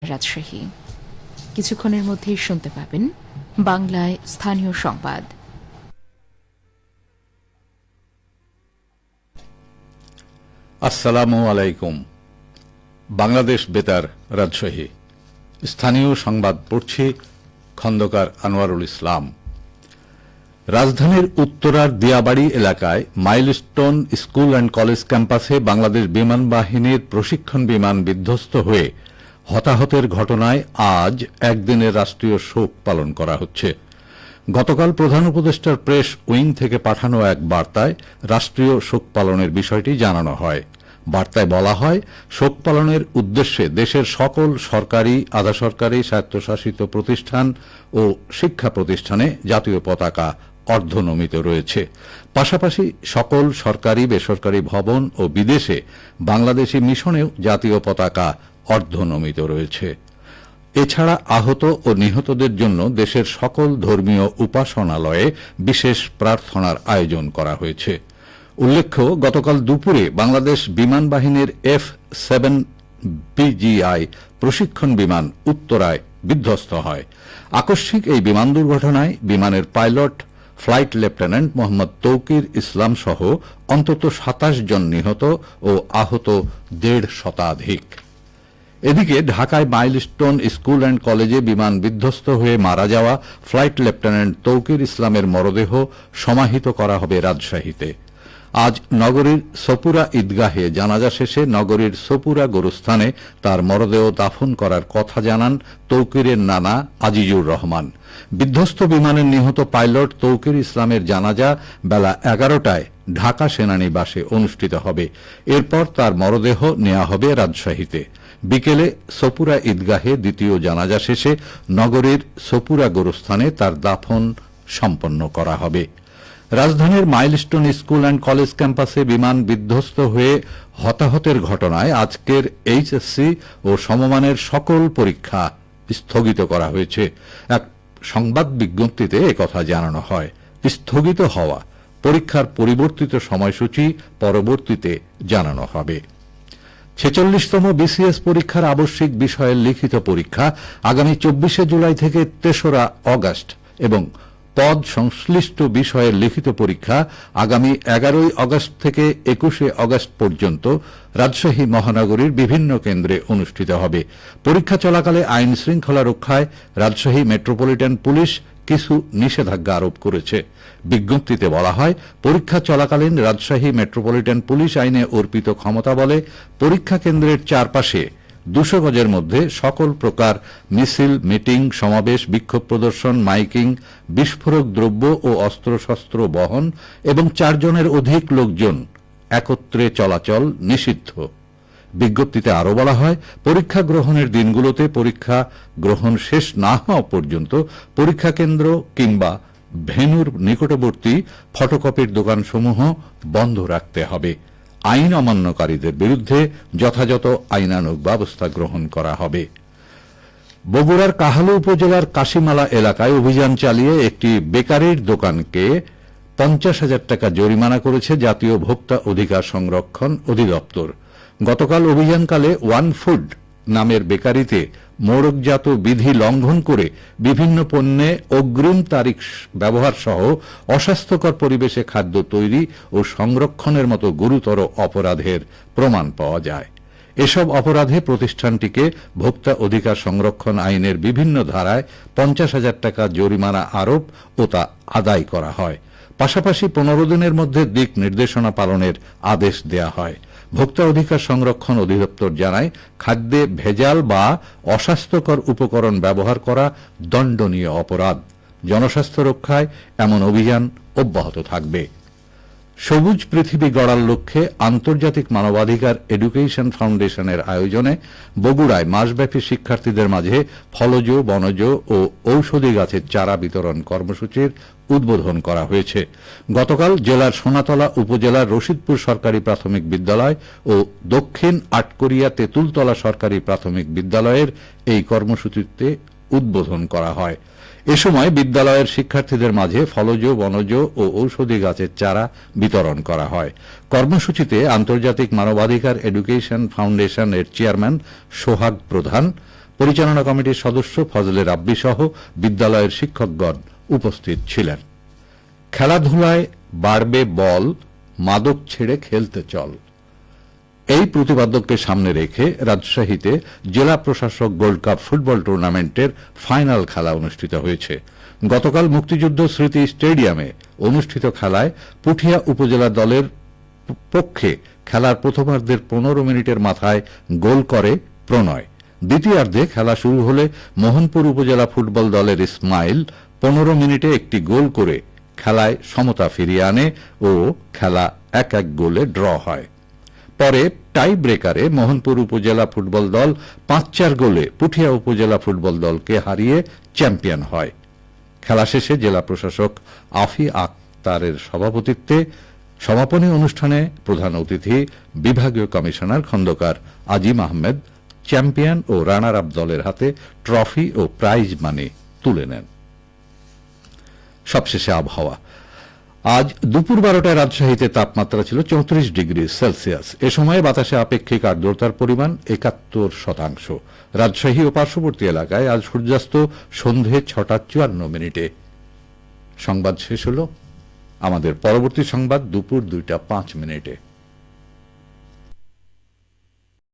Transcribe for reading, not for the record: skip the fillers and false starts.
রাজশাহী। কিছুক্ষণের মধ্যেই শুনতে পাবেন বাংলায় স্থানীয় সংবাদ। আসসালামু আলাইকুম। বাংলাদেশ বেতার রাজশাহী স্থানীয় সংবাদ পড়ছি খন্দকার আনোয়ারুল ইসলাম। রাজধানীর উত্তরার দিয়াবাড়ি এলাকায় মাইলস্টোন স্কুল অ্যান্ড কলেজ ক্যাম্পাসে বাংলাদেশ বিমান বাহিনীর প্রশিক্ষণ বিমান বিধ্বস্ত হয়ে হতাহতের ঘটনায় আজ একদিনের রাষ্ট্রীয় শোক পালন করা হচ্ছে। গতকাল প্রধান উপদেষ্টার প্রেস উইং থেকে পাঠানো এক বার্তায় রাষ্ট্রীয় শোক পালনের বিষয়টি জানানো হয়। বার্তায় বলা হয়, শোক পালনের উদ্দেশ্যে দেশের সকল সরকারি, আধা সরকারি, স্বায়ত্তশাসিত প্রতিষ্ঠান ও শিক্ষা প্রতিষ্ঠানে জাতীয় পতাকা অর্ধনমিত রয়েছে। পাশাপাশি সকল সরকারি, বেসরকারি ভবন ও বিদেশে বাংলাদেশি মিশনেও জাতীয় পতাকা অর্ধনমিত রয়েছে। এছাড়া আহত ও নিহতদের জন্য দেশের সকল ধর্মীয় উপাসনালয়ে বিশেষ প্রার্থনার আয়োজন করা হয়েছে। উল্লেখ্য, গতকাল দুপুরে বাংলাদেশ বিমান বাহিনীর F-7 BGI প্রশিক্ষণ বিমান উত্তরায় বিধ্বস্ত হয়। আকস্মিক এই বিমান দুর্ঘটনায় বিমানের pilot flight lieutenant Mohammad Tauqir Islam সহ অন্তত 27 জন নিহত ও আহত 1.5 শতাধিক। এদিকে ঢাকায় মাইলস্টোন স্কুল অ্যান্ড কলেজে বিমান বিধ্বস্ত হয়ে মারা যাওয়া ফ্লাইট লেফটেন্যান্ট তৌকির ইসলামের মরদেহ সমাহিত করা হবে রাজশাহীতে। আজ নগরীর সপুরা ঈদগাহে জানাজা শেষে নগরীর সপুরা গোরস্থানে তার মরদেহ দাফন করার কথা জানান তৌকিরের নানা আজিজুর রহমান। বিধ্বস্ত বিমানের নিহত পাইলট তৌকির ইসলামের জানাজা বেলা 11টায় ঢাকা সেনানিবাসে অনুষ্ঠিত হবে। এরপর তার মরদেহ নেওয়া হবে রাজশাহীতে। বিকেলে সপুরা ঈদগাহে দ্বিতীয় জানাজা শেষে নগরীর সপুরা গোরস্থানে তার দাফন সম্পন্ন করা হবে। রাজধানীর মাইলস্টোন স্কুল অ্যান্ড কলেজ ক্যাম্পাসে বিমান বিধ্বস্ত হয়ে হতাহতের ঘটনায় আজকের এইচএসসি ও সমমানের সকল পরীক্ষা স্থগিত করা হয়েছে। এক সংবাদ বিজ্ঞপ্তিতে একথা জানানো হয়। স্থগিত হওয়া পরীক্ষার পরিবর্তিত সময়সূচি পরবর্তীতে জানানো হবে। 46তম বিসিএস পরীক্ষার আবশ্যিক বিষয়ের লিখিত পরীক্ষা আগামী 24শে জুলাই থেকে 3রা আগস্ট এবং পদ সংশ্লিষ্ট বিষয়ের লিখিত পরীক্ষা আগামী 11ই আগস্ট থেকে 21শে আগস্ট পর্যন্ত রাজশাহী মহানগরীর বিভিন্ন কেন্দ্রে অনুষ্ঠিত হবে। পরীক্ষা চলাকালে আইন শৃঙ্খলা রক্ষায় রাজশাহী মেট্রোপলিটন পুলিশ কিছু নিষেধাজ্ঞা আরোপ করেছে। বিজ্ঞপ্তিতে বলা হয়, পরীক্ষা চলাকালীন রাজশাহী মেট্রোপলিটন পুলিশ আইনে অর্পিত ক্ষমতা বলে পরীক্ষা কেন্দ্রের চারপাশে 200 গজের মধ্যে সকল প্রকার মিছিল, মিটিং, সমাবেশ, বিক্ষোভ প্রদর্শন, মাইকিং, বিস্ফোরক দ্রব্য ও অস্ত্রশস্ত্র বহন এবং 4 জনের অধিক লোকজন একত্রে চলাচল নিষিদ্ধ। বিজ্ঞপ্তিতে আরও বলা হয়, পরীক্ষা গ্রহণের দিনগুলোতে পরীক্ষা গ্রহণ শেষ না হওয়া পর্যন্ত পরীক্ষা কেন্দ্র কিংবা ভেন্যুর নিকটবর্তী ফটোকপির দোকানসমূহ বন্ধ রাখতে হবে। আইন অমান্যকারীদের বিরুদ্ধে যথাযথ আইনানুগ ব্যবস্থা গ্রহণ করা হবে। বগুড়ার কাহালু উপজেলার কাশিমালা এলাকায় অভিযান চালিয়ে একটি বেকারির দোকানকে 50,000 টাকা জরিমানা করেছে জাতীয় ভোক্তা অধিকার সংরক্ষণ অধিদপ্তর। গতকাল অভিযানকালে ওয়ান ফুড নামের বেকারিতে মোড়কজাত বিধি লঙ্ঘন করে বিভিন্ন পণ্যে অগ্রিম তারিখ ব্যবহার সহ অস্বাস্থ্যকর পরিবেশে খাদ্য তৈরি ও সংরক্ষণের মতো গুরুতর অপরাধের প্রমাণ পাওয়া যায়। এসব অপরাধে প্রতিষ্ঠানটিকে ভোক্তা অধিকার সংরক্ষণ আইনের বিভিন্ন ধারায় 50,000 টাকা জরিমানা আরোপ ও তা আদায় করা হয়। পাশাপাশি 15 দিনের মধ্যে দিক নির্দেশনা পালনের আদেশ দেয়া হয়। ভোক্তা অধিকার সংরক্ষণ অধিদপ্তর জানায়, খাদ্যে ভেজাল বা অস্বাস্থ্যকর উপকরণ ব্যবহার করা দণ্ডনীয় অপরাধ। জনস্বাস্থ্য রক্ষায় এমন অভিযান অব্যাহত থাকবে। সবুজ পৃথিবী গড়ার লক্ষ্যে আন্তর্জাতিক মানবাধিকার এডুকেশন ফাউন্ডেশনের আয়োজনে বগুড়ায় মাসব্যাপী শিক্ষার্থীদের মাঝে ফলজ, বনজ ও ঔষধি গাছের চারা বিতরণ কর্মসূচির উদ্বোধন করা হয়েছে। গতকাল জেলার সোনাতলা উপজেলার রশিদপুর সরকারি প্রাথমিক বিদ্যালয় ও দক্ষিণ আটকরিয়া তেঁতুলতলা সরকারি প্রাথমিক বিদ্যালয়ের এই কর্মসূচিতে উদ্বোধন করা হয়। এ সময় বিদ্যালয়ের শিক্ষার্থীদের মাঝে ফলজ, বনজ ও ঔষধি গাছের চারা বিতরণ করা হয়। কর্মসূচিতে আন্তর্জাতিক মানবাধিকার এডুকেশন ফাউন্ডেশন এর চেয়ারম্যান সোহাগ প্রধান, পরিচালনা কমিটির সদস্য ফজলে রাব্বি সহ বিদ্যালয়ের শিক্ষকগণ উপস্থিত ছিলেন। খেলাধুলায় বাড়বে বল, মাদক ছেড়ে খেলতে চল, এই প্রতিপাদ্যকে সামনে রেখে রাজশাহীতে জেলা প্রশাসক গোল্ড কাপ ফুটবল টুর্নামেন্টের ফাইনাল খেলা অনুষ্ঠিত হয়েছে। গতকাল মুক্তিযুদ্ধ স্মৃতি স্টেডিয়ামে অনুষ্ঠিত খেলায় পুঠিয়া উপজেলা দলের পক্ষে খেলার প্রথমার্ধের 15 মিনিটের মাথায় গোল করে প্রণয়। দ্বিতীয়ার্ধে খেলা শুরু হলে মোহনপুর উপজেলা ফুটবল দলের ইসমাইল 15 মিনিটে একটি গোল করে খেলায় সমতা ফিরিয়ে আনে ও খেলা 1-1 গোলে ড্র হয়। পরে টাই ব্রেকারে মোহনপুর উপজেলা ফুটবল দল 5-4 গোলে পুঠিয়া উপজেলা ফুটবল দলকে হারিয়ে চ্যাম্পিয়ন হয়। খেলা শেষে জেলা প্রশাসক আফি আক্তারের সভাপতিত্বে সমাপনী অনুষ্ঠানে প্রধান অতিথি বিভাগীয় কমিশনার খন্দকার আজিম আহমেদ চ্যাম্পিয়ন ও রানার আপ দলের হাতে ট্রফি ও প্রাইজ মানি তুলে নেন। সবশেষে আবহাওয়া। আজ দুপুর 12টায় রাজশাহীতে তাপমাত্রা ছিল 34 ডিগ্রি সেলসিয়াস। এ সময়ে বাতাসে আপেক্ষিক আর্দ্রতার পরিমাণ 71%। রাজশাহী ও পার্শ্ববর্তী এলাকায় আজ সূর্যাস্ত সন্ধে 6:54 সংবাদ শেষ হল। আমাদের পরবর্তী সংবাদ দুপুর 2:05।